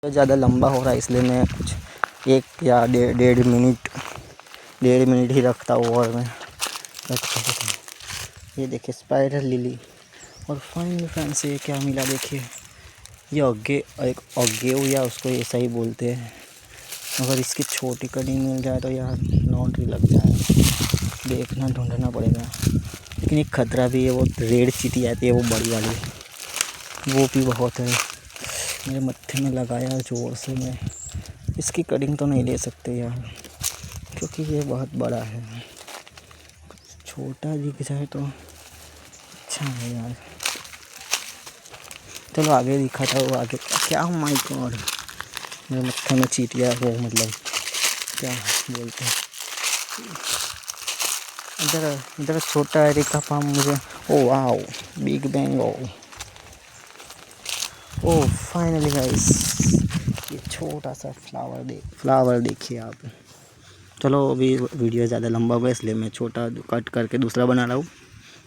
तो ज़्यादा लंबा हो रहा है इसलिए मैं कुछ 1 या 1.5 मिनट ही रखता हूँ और मैं रखता हूँ। ये देखिए स्पाइडर लिली। और फाइनली फ्रेंड्स ये क्या मिला देखिए, ये एक ऑगेव या उसको ऐसा ही बोलते हैं। अगर इसकी छोटी कटिंग मिल जाए तो यार लॉन्ड्री लग जाए। देखना ढूंढना पड़ेगा। लेकिन एक खतरा भी है, वो रेड चींटी आती है वो बड़ी वाली, वो भी बहुत है। मेरे मत्थे में लगाया जोर से। मैं इसकी कटिंग तो नहीं ले सकते यार, क्योंकि ये बहुत बड़ा है। छोटा दिख जाए तो अच्छा है यार। चलो आगे दिखाता हूँ आगे क्या। माय गॉड, मेरे मत्थे में चींटियाँ वो मतलब क्या बोलते हैं। इधर इधर छोटा एरिका फार्म मुझे। Oh wow, big bang. Oh finally guys, ये छोटा सा फ्लावर देखिए आप। चलो अभी वीडियो ज़्यादा लंबा होगा इसलिए मैं छोटा कट करके दूसरा बना रहा हूँ।